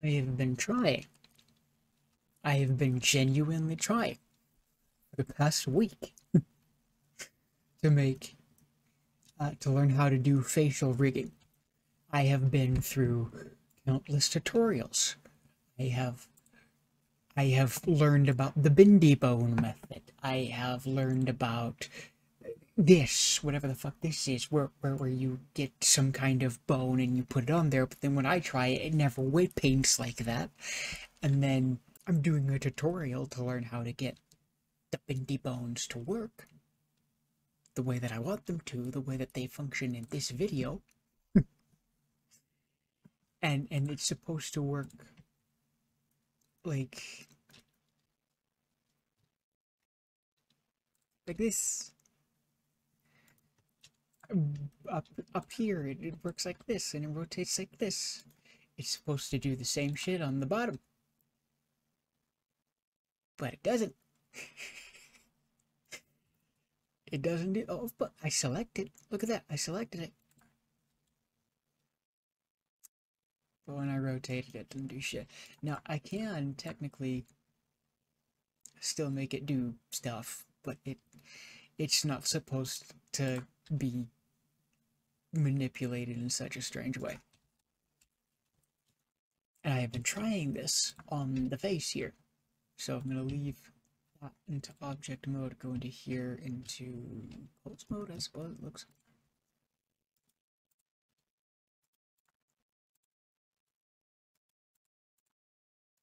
I have been trying. I have been genuinely trying for the past week to make to learn how to do facial rigging. I have been through countless tutorials. I have I have learned about the bindi bone method. I have learned about this, whatever the fuck this is, where you get some kind of bone and you put it on there, but then when I try it, it never weight paints like that. And then I'm doing a tutorial to learn how to get the bindi bones to work the way that I want them to, the way that they function in this video. And it's supposed to work like this. Up up here it works like this and it rotates like this. It's supposed to do the same shit on the bottom, but it doesn't. It doesn't do. Oh, but I selected. Look at that. I selected it. But when I rotated it, didn't do shit. Now I can technically still make it do stuff, but it's not supposed to be manipulated in such a strange way. And I have been trying this on the face here. So I'm gonna leave that into object mode, go into here into pose mode, I suppose it looks.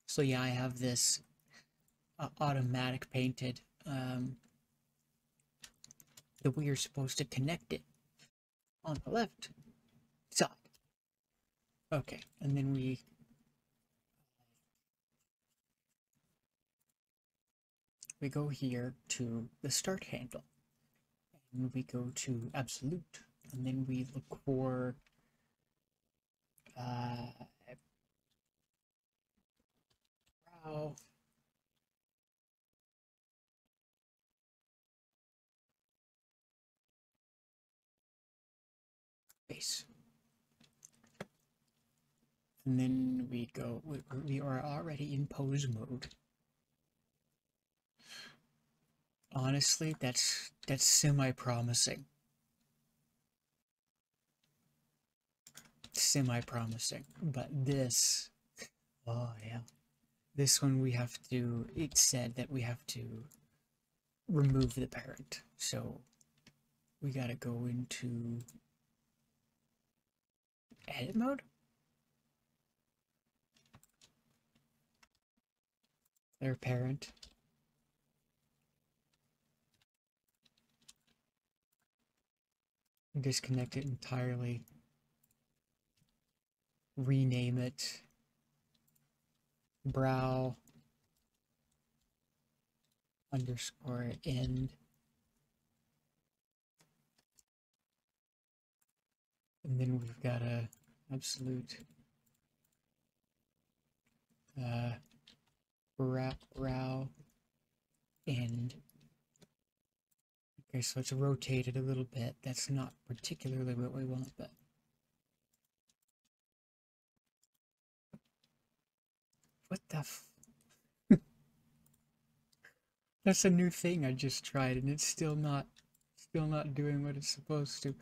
So yeah, I have this automatic painted that we are supposed to connect it on the left side. Okay, and then we go here to the start handle, and we go to absolute, and then we look for brow. Base. And then we go, we are already in pose mode. Honestly, that's semi-promising. Semi-promising. But this, oh yeah. This one we have to, it said that we have to remove the parent. So we gotta go into edit mode. Their parent. Disconnect it entirely. Rename it. Brow underscore end. And then we've got a absolute brow end. Okay, so it's rotated a little bit. That's not particularly what we want, but what the that's a new thing I just tried and it's still not doing what it's supposed to.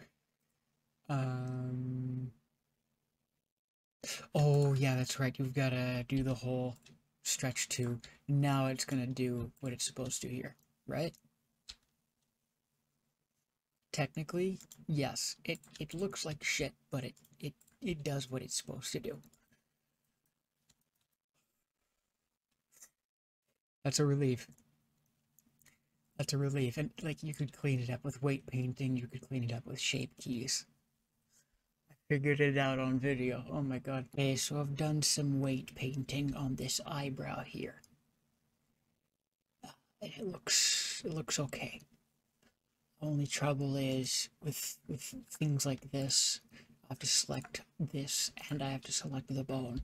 Oh yeah, that's right. You've got to do the whole stretch too. Now it's gonna do what it's supposed to here, right? Technically, yes. It looks like shit, but it does what it's supposed to do. That's a relief. That's a relief. And like you could clean it up with weight painting, you could clean it up with shape keys. I figured it out on video. Oh my god. Okay, so I've done some weight painting on this eyebrow here. It looks okay. Only trouble is with things like this, I have to select this and I have to select the bone.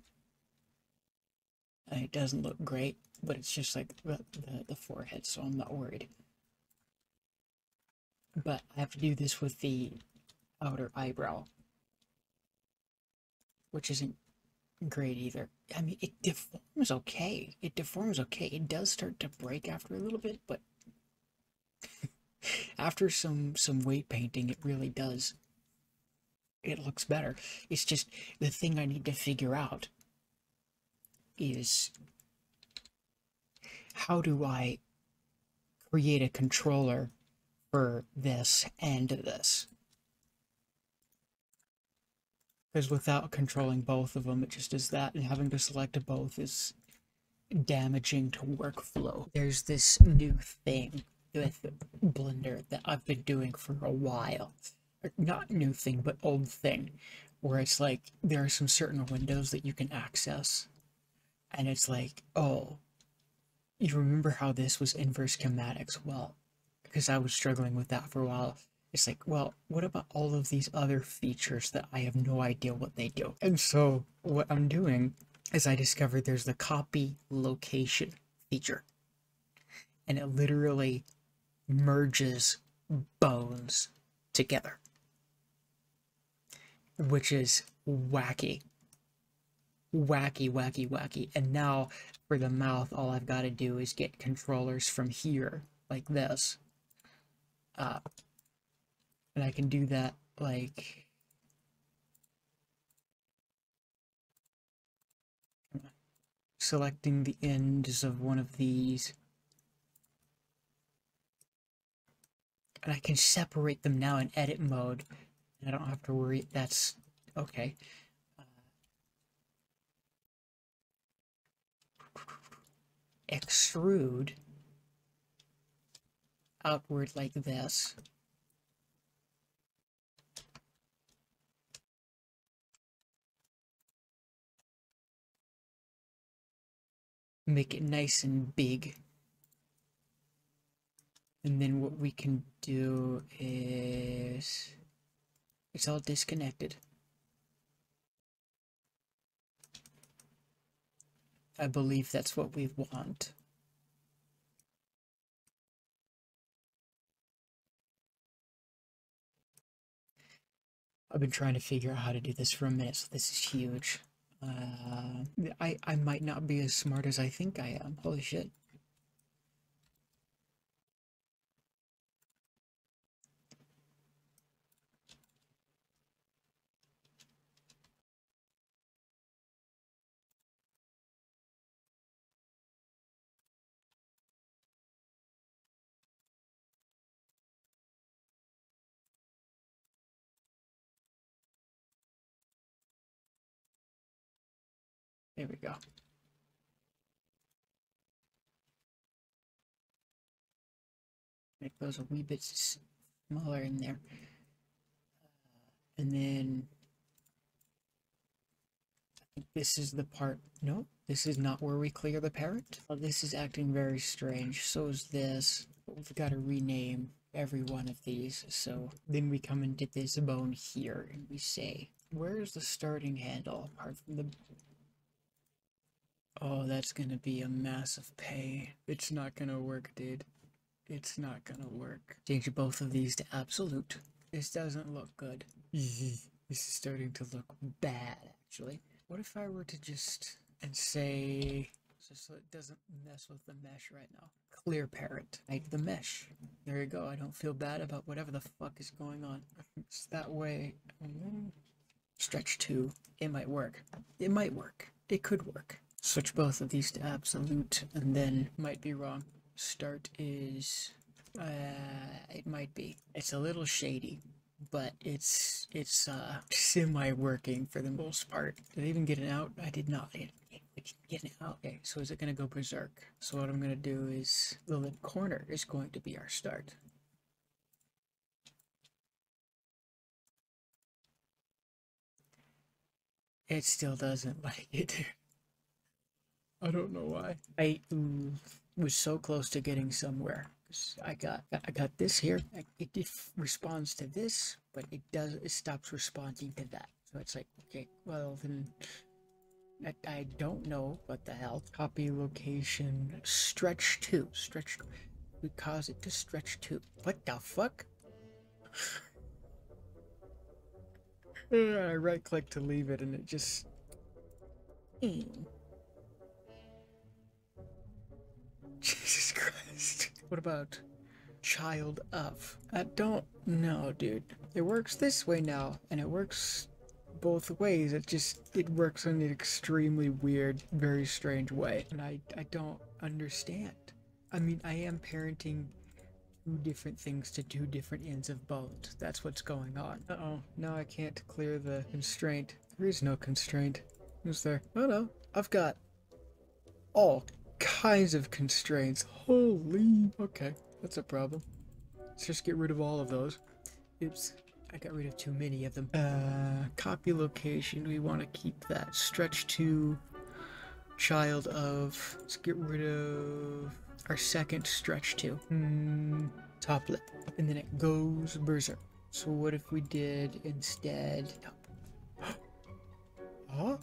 And it doesn't look great, but it's just like the forehead, so I'm not worried. But I have to do this with the outer eyebrow, which isn't great either. I mean, it deforms okay. It deforms okay. It does start to break after a little bit, but after some weight painting, it really does. It looks better. It's just the thing I need to figure out is how do I create a controller for this and this? Because without controlling both of them, it just is that, and having to select both is damaging to workflow. There's this new thing with Blender that I've been doing for a while. Not new thing, but old thing, where it's like there are some certain windows that you can access, and it's like, oh, you remember how this was inverse schematics? Well, because I was struggling with that for a while. It's like, well, what about all of these other features that I have no idea what they do? And so what I'm doing is I discovered there's the copy location feature. And it literally merges bones together, which is wacky. Wacky, wacky, wacky. And now for the mouth, all I've got to do is get controllers from here, like this. And I can do that like selecting the ends of one of these. And I can separate them now in edit mode. And I don't have to worry. That's okay. Extrude outward like this. Make it nice and big. And then what we can do is it's all disconnected. I believe that's what we want. I've been trying to figure out how to do this for a minute, so this is huge. I might not be as smart as I think I am. Holy shit. There we go. Make those a wee bit smaller in there. And then I think this is the part. No, this is not where we clear the parent. Oh, this is acting very strange. So is this. We've got to rename every one of these. So then we come into this bone here and we say, where's the starting handle apart from the... Oh, that's gonna be a massive pain. It's not gonna work, dude. It's not gonna work. Change both of these to absolute. This doesn't look good. This is starting to look bad, actually. What if I were to just and say, just so it doesn't mess with the mesh right now. Clear parent. Make the mesh. There you go. I don't feel bad about whatever the fuck is going on. It's that way. Stretch 2. It might work. It might work. It could work. Switch both of these to absolute, and then might be wrong. Start is, it might be. It's a little shady, but it's semi-working for the most part. Did I even get it out? I did not. I didn't get it out. Okay, so is it gonna go berserk? So what I'm gonna do is, the lip corner is going to be our start. It still doesn't like it. I don't know why. I was so close to getting somewhere. I got this here. It responds to this, but it stops responding to that. So it's like, okay, well then, I don't know what the hell. Copy location stretch 2. Stretch. We cause it to stretch 2. What the fuck? I right click to leave it, and it just Jesus Christ. What about child of? I don't know, dude. It works this way now, and it works both ways. It works in an extremely weird, very strange way. And I don't understand. I mean, I am parenting two different things to two different ends of bones. That's what's going on. Uh-oh, now I can't clear the constraint. There is no constraint. Is there? Oh no, I've got all kinds of constraints. Holy, okay, that's a problem. Let's just get rid of all of those. Oops, I got rid of too many of them. Copy location, we want to keep that. Stretch to child of, let's get rid of our second stretch to. Top lip. And then it goes berserk. So what if we did instead, huh?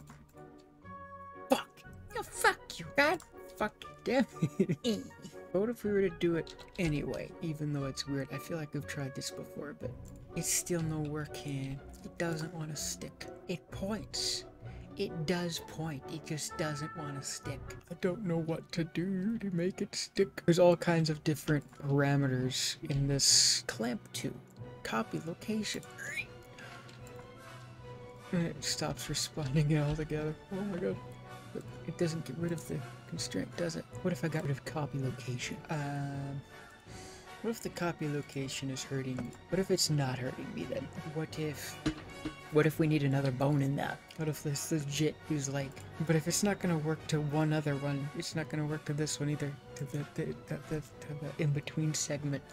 Fuck. Yeah, fuck you, God. Fuck, damn it. What if we were to do it anyway, even though it's weird? I feel like we've tried this before, but it's still no working. It doesn't want to stick. It points. It does point. It just doesn't want to stick. I don't know what to do to make it stick. There's all kinds of different parameters in this clamp to. Copy location. And it stops responding altogether. Oh my god. But it doesn't get rid of the constraint, does it? What if I got rid of copy location? What if the copy location is hurting me? What if it's not hurting me then? What if we need another bone in that? What if this legit is like, but if it's not gonna work to one other one, it's not gonna work to this one either, to the in-between segment.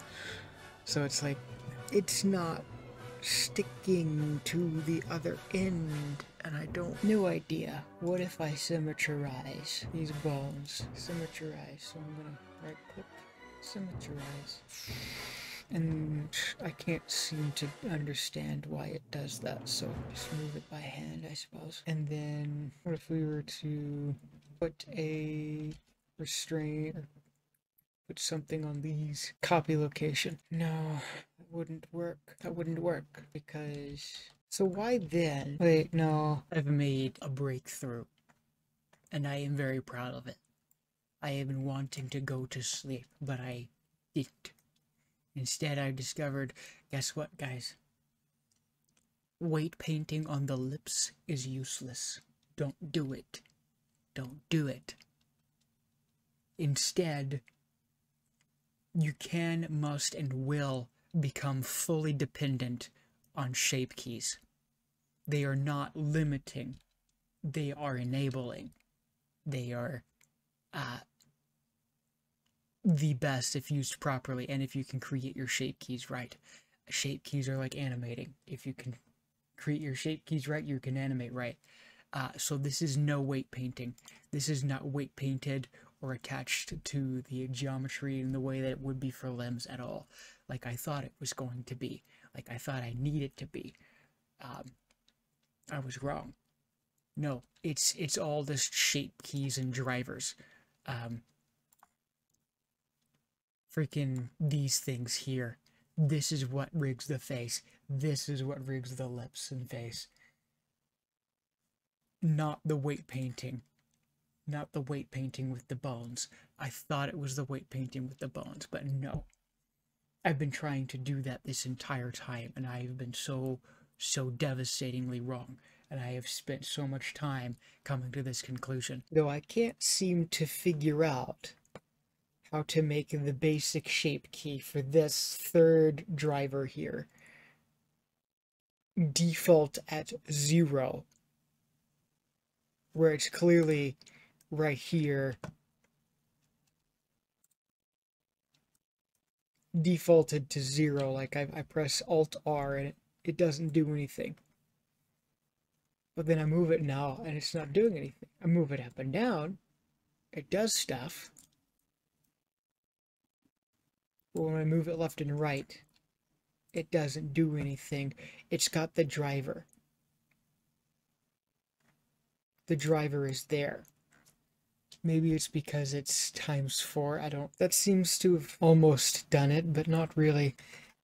So it's like, it's not sticking to the other end, and I don't, no idea. What if I symmetrize these bones? Symmetrize, so I'm gonna right click, symmetrize. And I can't seem to understand why it does that, so just move it by hand, I suppose. And then, what if we were to put a restraint, or put something on these? Copy location. No, that wouldn't work. That wouldn't work, because... So why then? Wait, no. I've made a breakthrough, and I am very proud of it. I have been wanting to go to sleep, but I didn't. Instead, I discovered, guess what, guys? Weight painting on the lips is useless. Don't do it. Don't do it. Instead, you can, must, and will become fully dependent on shape keys. They are not limiting. They are enabling. They are, the best if used properly, and if you can create your shape keys right. Shape keys are like animating. If you can create your shape keys right, you can animate right. So this is no weight painting. This is not weight painted or attached to the geometry in the way that it would be for limbs at all. Like I thought it was going to be. Like I thought I needed to be. I was wrong. No, it's all this shape keys and drivers. Freaking these things here. This is what rigs the face. This is what rigs the lips and face. Not the weight painting. Not the weight painting with the bones. I thought it was the weight painting with the bones, but no. I've been trying to do that this entire time, and I have been so devastatingly wrong. And I have spent so much time coming to this conclusion. Though I can't seem to figure out how to make the basic shape key for this third driver here default at 0, where it's clearly right here defaulted to 0. Like I press Alt R and it doesn't do anything. But then I move it now and it's not doing anything. I move it up and down, it does stuff. But when I move it left and right, it doesn't do anything. It's got the driver. The driver is there. Maybe it's because it's ×4. I don't... That seems to have almost done it, but not really.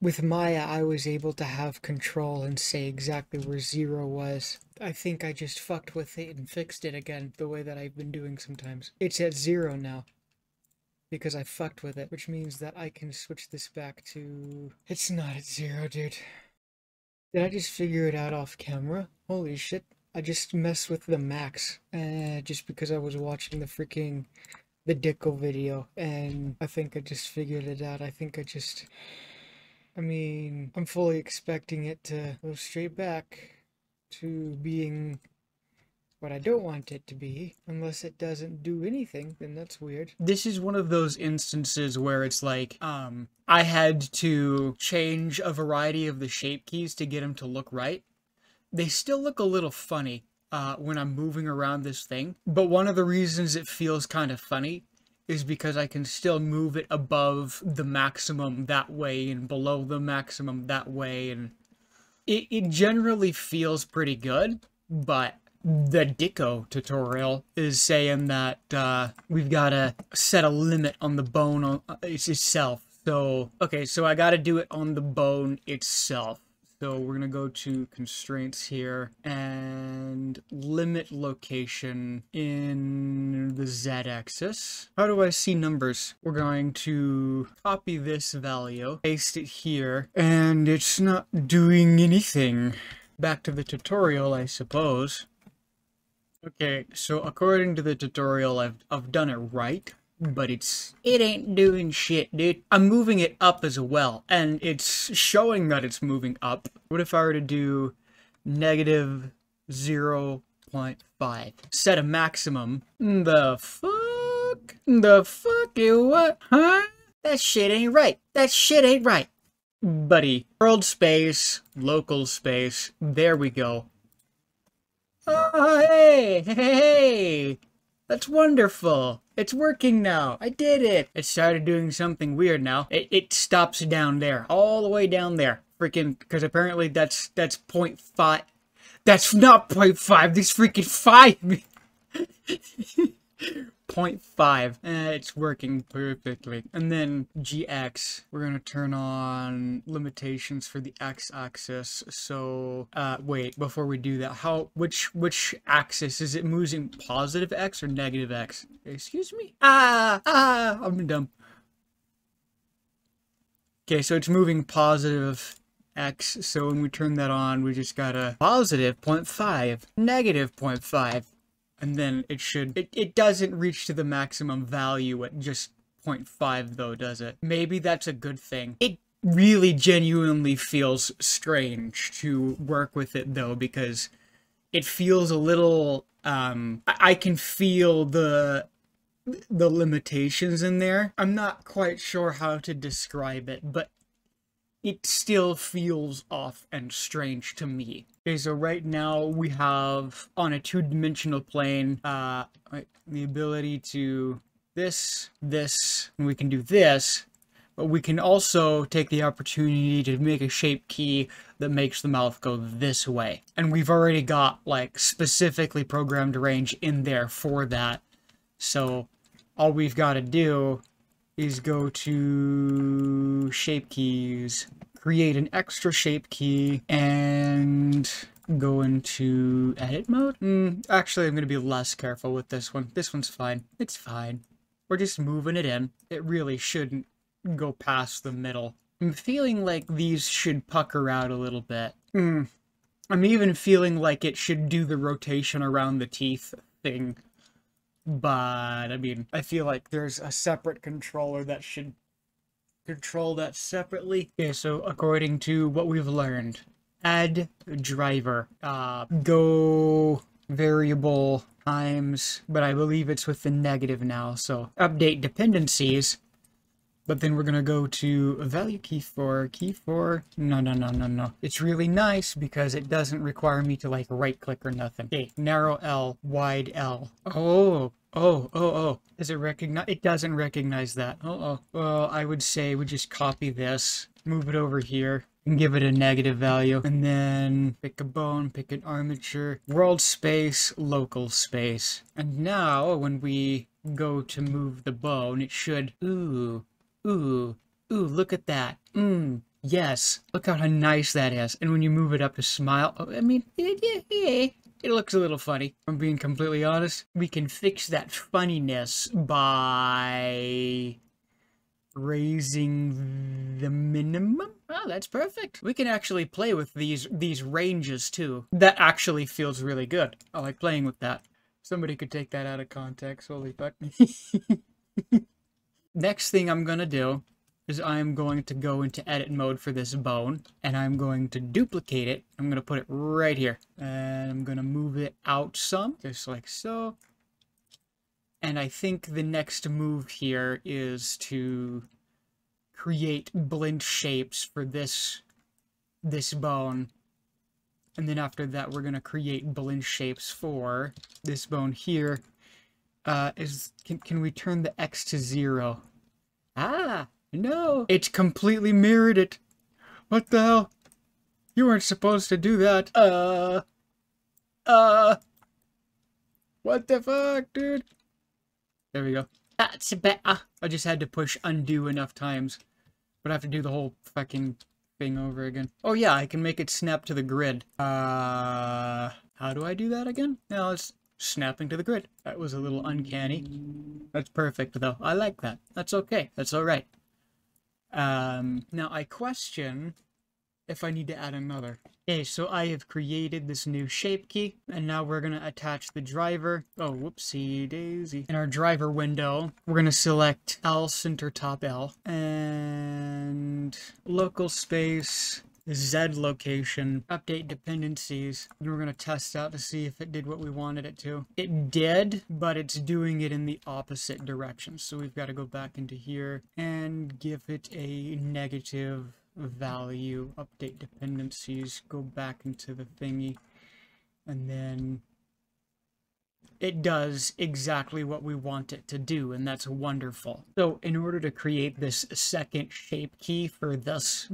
With Maya, I was able to have control and say exactly where 0 was. I think I just fucked with it and fixed it again, the way that I've been doing sometimes. It's at 0 now, because I fucked with it, which means that I can switch this back to... It's not at 0, dude. Did I just figure it out off camera? Holy shit. I just messed with the max, just because I was watching the Dicko video, and I think I just figured it out. I mean, I'm fully expecting it to go straight back to being what I don't want it to be, unless it doesn't do anything, then that's weird. This is one of those instances where it's like, I had to change a variety of the shape keys to get them to look right. They still look a little funny when I'm moving around this thing, but one of the reasons it feels kind of funny is because I can still move it above the maximum that way and below the maximum that way, and it generally feels pretty good. But the Dicko tutorial is saying that we've got to set a limit on the bone itself. So, okay, so I got to do it on the bone itself. So we're going to go to constraints here and limit location in the z-axis. How do I see numbers? We're going to copy this value, paste it here, and it's not doing anything. Back to the tutorial, I suppose. Okay, so according to the tutorial, I've done it right. But it ain't doing shit, dude. I'm moving it up as well, and it's showing that it's moving up. What if I were to do negative 0.5? Set a maximum. The fuck? The fuck you what? Huh? That shit ain't right. That shit ain't right. Buddy. World space, local space. There we go. Oh, hey, hey, hey. That's wonderful. It's working now. I did it. It started doing something weird now. It stops down there. All the way down there. Freaking, because apparently that's 0.5. That's not 0.5. This freaking 5. 0.5. It's working perfectly. And then GX, we're going to turn on limitations for the x-axis. So, wait, before we do that, which axis? Is it moving positive x or negative x? Excuse me? I'm dumb. Okay, so it's moving positive x. So when we turn that on, we just got a positive 0.5, negative 0.5. And then it doesn't reach to the maximum value at just 0.5 though, does it? Maybe that's a good thing. It really genuinely feels strange to work with it though, because it feels a little, I can feel the limitations in there. I'm not quite sure how to describe it, but it still feels off and strange to me. Okay, so right now we have, on a two-dimensional plane, the ability to this, and we can do this, but we can also take the opportunity to make a shape key that makes the mouth go this way. And we've already got, like, specifically programmed range in there for that. So all we've got to do is go to shape keys, create an extra shape key, and go into edit mode. Actually, I'm going to be less careful with this one. This one's fine. It's fine. We're just moving it in. It really shouldn't go past the middle. I'm feeling like these should pucker out a little bit. I'm even feeling like it should do the rotation around the teeth thing. But, I mean, I feel like there's a separate controller that should control that separately. Okay, so according to what we've learned, add driver, go variable times, but I believe it's with the negative now, so update dependencies. But then we're gonna go to value key for, no. It's really nice because it doesn't require me to like right click or nothing. Okay, narrow L, wide L. Oh. Does it recognize? It doesn't recognize that. Well, I would say we just copy this, move it over here, and give it a negative value. And then pick a bone, pick an armature, world space, local space. And now when we go to move the bone, it should, ooh, look at that. Yes, look how nice that is. And when you move it up to smile, I mean, it looks a little funny. If I'm being completely honest. We can fix that funniness by raising the minimum. Oh, that's perfect. We can actually play with these ranges too. That actually feels really good. I like playing with that. Somebody could take that out of context. Holy fuck. Next thing I'm gonna do is I'm going to go into edit mode for this bone, and I'm going to duplicate it. I'm going to put it right here, and I'm going to move it out some, just like so. And I think the next move here is to create blend shapes for this bone. And then after that, we're going to create blend shapes for this bone here. Can we turn the X to 0? Ah! No, it's completely mirrored it. What the hell? You weren't supposed to do that. What the fuck, dude? There we go. That's better. I just had to push undo enough times. But I have to do the whole fucking thing over again. Oh yeah, I can make it snap to the grid. How do I do that again? No, it's snapping to the grid. That was a little uncanny. That's perfect though. I like that. That's okay. That's alright. Now I question if I need to add another. Okay, so I have created this new shape key, and now we're gonna attach the driver. Oh, whoopsie daisy. In our driver window, we're gonna select L center top L, and local space, Z location, update dependencies, and we're gonna test out to see if it did what we wanted it to. It did, but it's doing it in the opposite direction. So we've got to go back into here and give it a negative value, update dependencies, go back into the thingy, and then it does exactly what we want it to do, and that's wonderful. So in order to create this second shape key for this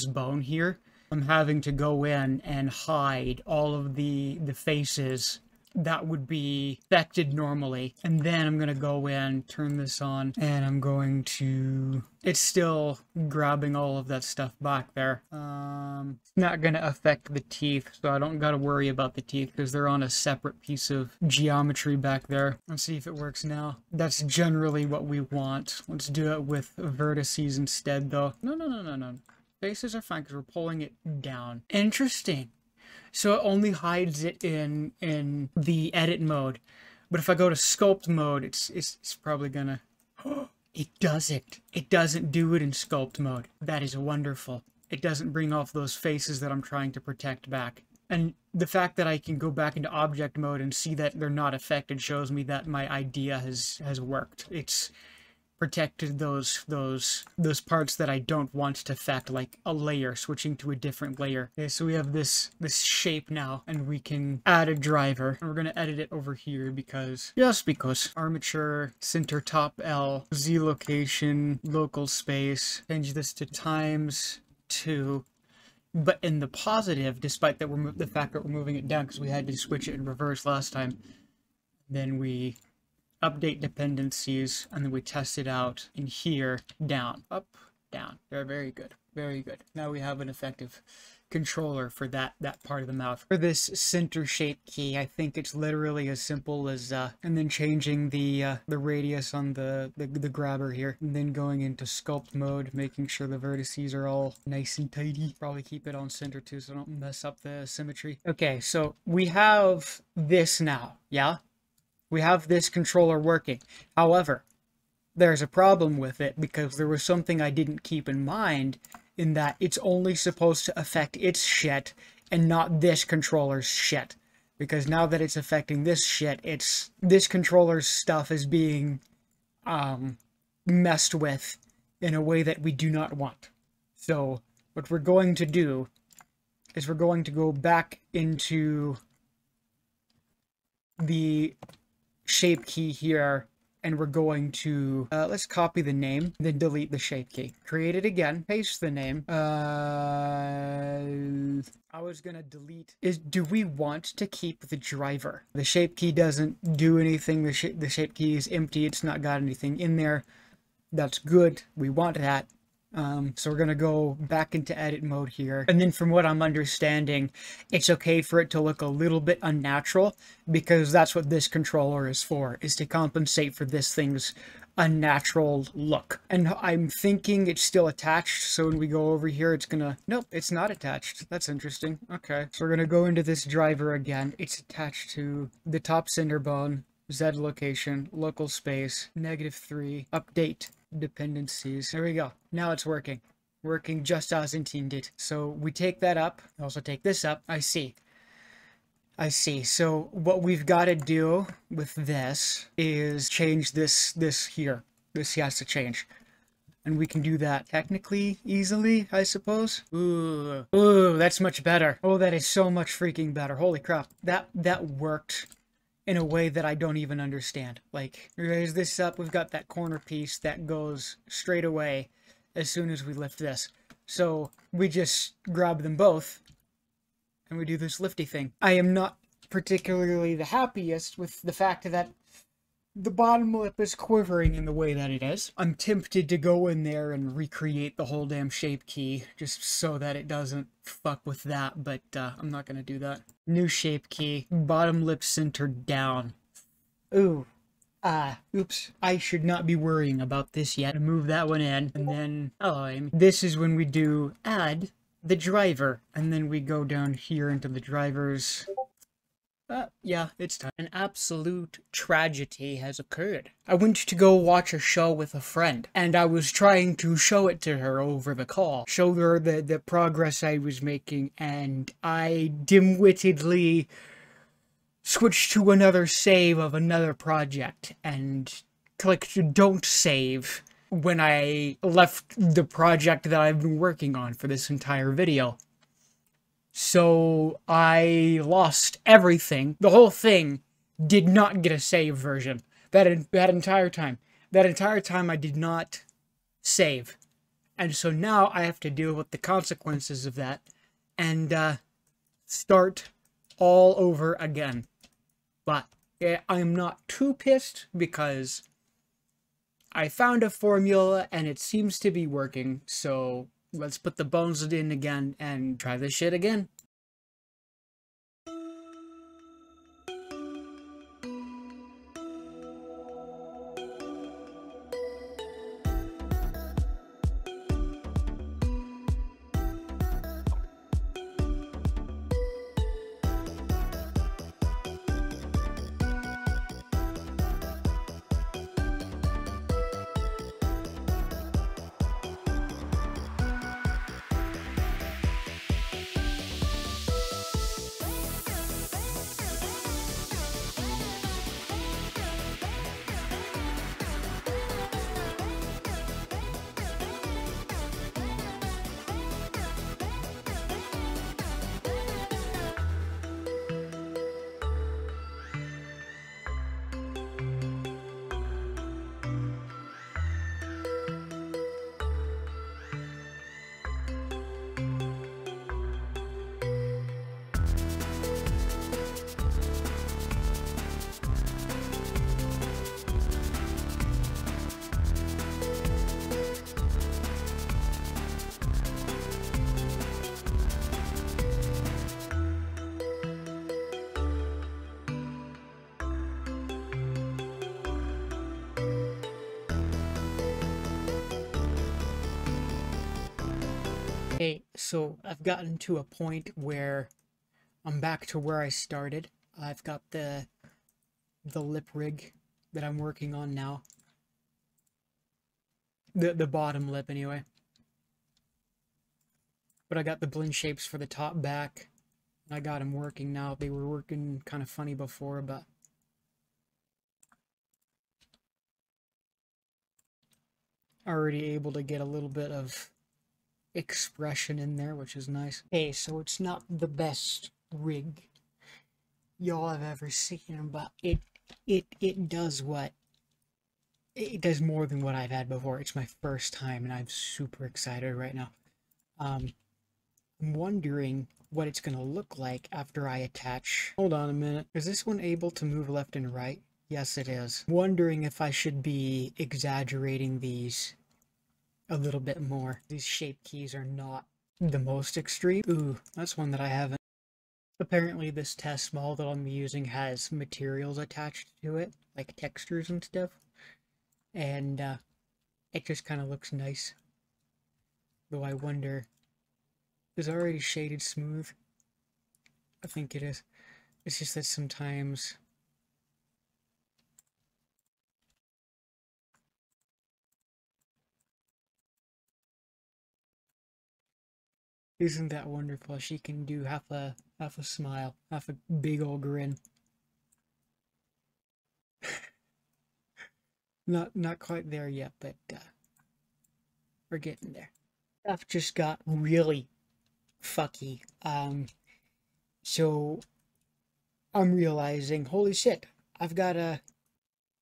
bone here, I'm having to go in and hide all of the faces that would be affected normally. And then I'm going to go in, turn this on, and I'm going to... It's still grabbing all of that stuff back there. It's not going to affect the teeth, so I don't got to worry about the teeth because they're on a separate piece of geometry back there. Let's see if it works now. That's generally what we want. Let's do it with vertices instead, though. No. Faces are fine because we're pulling it down. Interesting. So it only hides it in the edit mode. But if I go to sculpt mode, it's probably gonna... It doesn't. It doesn't do it in sculpt mode. That is wonderful. It doesn't bring off those faces that I'm trying to protect back. And the fact that I can go back into object mode and see that they're not affected shows me that my idea has worked. It's protected those parts that I don't want to affect, like a layer, switching to a different layer. Okay, so we have this shape now, and we can add a driver, and we're gonna edit it over here because armature center top L, Z location, local space, change this to ×2. But in the positive, despite that the fact that we're moving it down because we had to switch it in reverse last time, then we update dependencies, and then we test it out in here, down, up, down. Very good, very good. Now we have an effective controller for that part of the mouth. For this center shape key, I think it's literally as simple as and then changing the radius on the grabber here, and then going into sculpt mode, making sure the vertices are all nice and tidy. Probably keep it on center too, so I don't mess up the symmetry. Okay, so we have this now, yeah? We have this controller working. However, there's a problem with it because there was something I didn't keep in mind, in that it's only supposed to affect its shit and not this controller's shit. Because now that it's affecting this shit, this controller's stuff is being messed with in a way that we do not want. So what we're going to do is we're going to go back into the shape key here, and we're going to let's copy the name, then delete the shape key, create it again, paste the name. I was gonna delete do we want to keep the driver? The shape key doesn't do anything. The shape key is empty. It's not got anything in there. That's good. We want that. So we're gonna go back into edit mode here. And then from what I'm understanding, it's okay for it to look a little bit unnatural because that's what this controller is for, is to compensate for this thing's unnatural look. And I'm thinking it's still attached, so when we go over here, it's gonna... Nope, it's not attached. That's interesting. Okay, so we're gonna go into this driver again. It's attached to the top cinder bone, Z location, local space, -3, update dependencies. There we go. Now it's working. Working just as intended. So we take that up. Also take this up. I see. So what we've got to do with this is change this here. This has to change. And we can do that technically easily, I suppose. Ooh, that's much better. Oh, that is so much freaking better. Holy crap. That worked in a way that I don't even understand. Like, raise this up, we've got that corner piece that goes straight away as soon as we lift this. So we just grab them both and we do this lifty thing. I am not particularly the happiest with the fact that the bottom lip is quivering in the way that it is. I'm tempted to go in there and recreate the whole damn shape key just so that it doesn't fuck with that, but I'm not gonna do that. New shape key, bottom lip centered down. Ooh. Oops. I should not be worrying about this yet. Move that one in, and then, this is when we do add the driver, and then we go down here into the drivers. Yeah, it's time. An absolute tragedy has occurred. I went to go watch a show with a friend, and I was trying to show it to her over the call. Show her the progress I was making, and I dim-wittedly switched to another save of another project, and clicked don't save when I left the project that I've been working on for this entire video. So I lost everything. The whole thing did not get a save version. That entire time. That entire time I did not save. And so now I have to deal with the consequences of that and start all over again. But I'm not too pissed because I found a formula and it seems to be working, so let's put the bones in again and try this shit again. Okay, so I've gotten to a point where I'm back to where I started. I've got the lip rig that I'm working on now. The bottom lip anyway. But I got the blend shapes for the top back. I got them working now. They were working kind of funny before, but already able to get a little bit of expression in there, which is nice. Okay, so it's not the best rig y'all have ever seen, but it does what it does more than what I've had before. It's my first time and I'm super excited right now. I'm wondering what it's gonna look like after I attach. Hold on a minute. Is this one able to move left and right? Yes, it is. Wondering if I should be exaggerating these a little bit more. These shape keys are not the most extreme. Ooh, that's one that I haven't. Apparently this test model that I'm using has materials attached to it, like textures and stuff. And it just kind of looks nice. Though I wonder, is it already shaded smooth? I think it is. It's just that sometimes isn't that wonderful? She can do half a smile, half a big old grin. Not quite there yet, but we're getting there. Stuff just got really fucky. So I'm realizing, holy shit, I've got to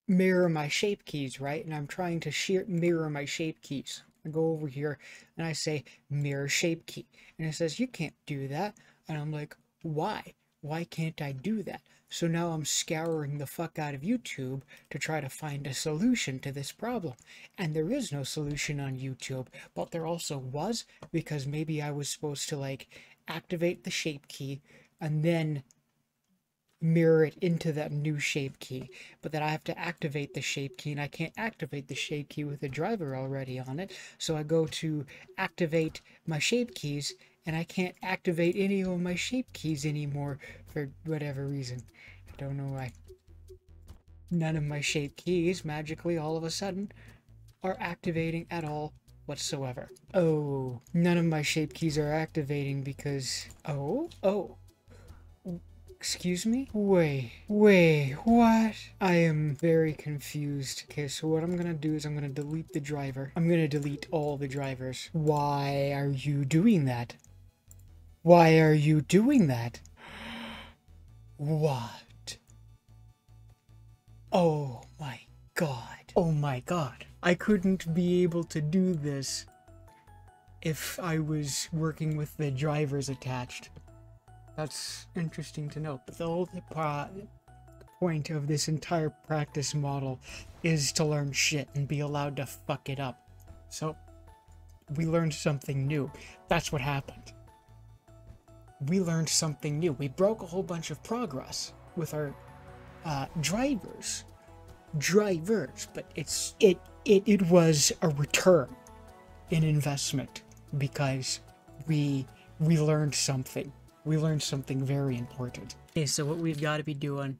mirror my shape keys, right? And I'm trying to mirror my shape keys. I go over here and I say mirror shape key, and it says you can't do that. And I'm like, why? Why can't I do that? So now I'm scouring the fuck out of YouTube to try to find a solution to this problem. And there is no solution on YouTube, but there also was, because maybe I was supposed to like activate the shape key and then mirror it into that new shape key, but then I have to activate the shape key, and I can't activate the shape key with a driver already on it. So I go to activate my shape keys, and I can't activate any of my shape keys anymore for whatever reason. I don't know why. None of my shape keys magically all of a sudden are activating at all whatsoever. Oh, none of my shape keys are activating because oh, excuse me? Wait, what? I am very confused. Okay, so what I'm gonna do is I'm gonna delete the driver. I'm gonna delete all the drivers. Why are you doing that? Why are you doing that? What? Oh my god. Oh my god. I couldn't be able to do this if I was working with the drivers attached. That's interesting to know. But the whole point of this entire practice model is to learn shit and be allowed to fuck it up. So, we learned something new. That's what happened. We learned something new. We broke a whole bunch of progress with our drivers, but it was a return in investment because we learned something. We learned something very important. Okay, so what we've got to be doing,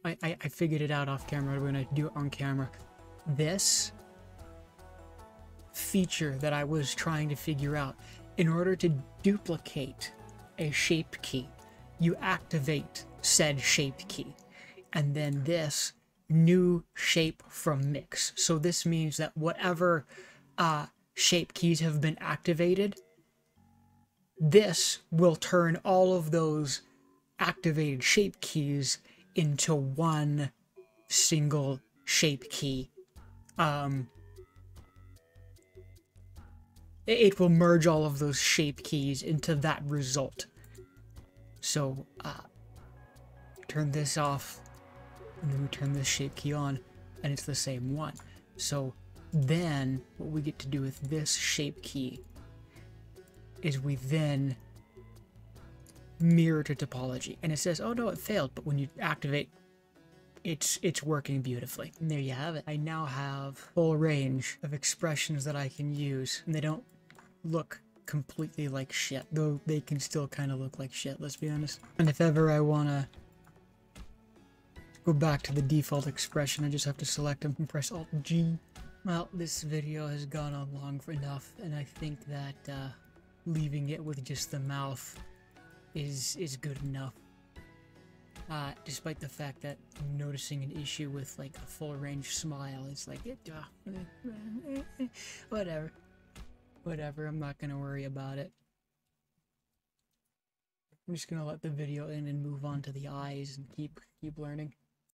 I figured it out off camera. We're gonna do it on camera. This feature that I was trying to figure out, in order to duplicate a shape key, you activate said shape key, and then this new shape from mix. So this means that whatever shape keys have been activated, this will turn all of those activated shape keys into one single shape key. It will merge all of those shape keys into that result. So, turn this off, and then we turn this shape key on, and it's the same one. So then, what we get to do with this shape key is we then mirror to topology. And it says, oh no, it failed, but when you activate, it's working beautifully. And there you have it. I now have full range of expressions that I can use, and they don't look completely like shit, though they can still kind of look like shit, let's be honest. And if ever I want to go back to the default expression, I just have to select them and press Alt-G. Well, this video has gone on long enough, and I think that leaving it with just the mouth is good enough. Despite the fact that I'm noticing an issue with like a full range smile. It's like, whatever, I'm not gonna worry about it. I'm just gonna let the video end and move on to the eyes and keep learning.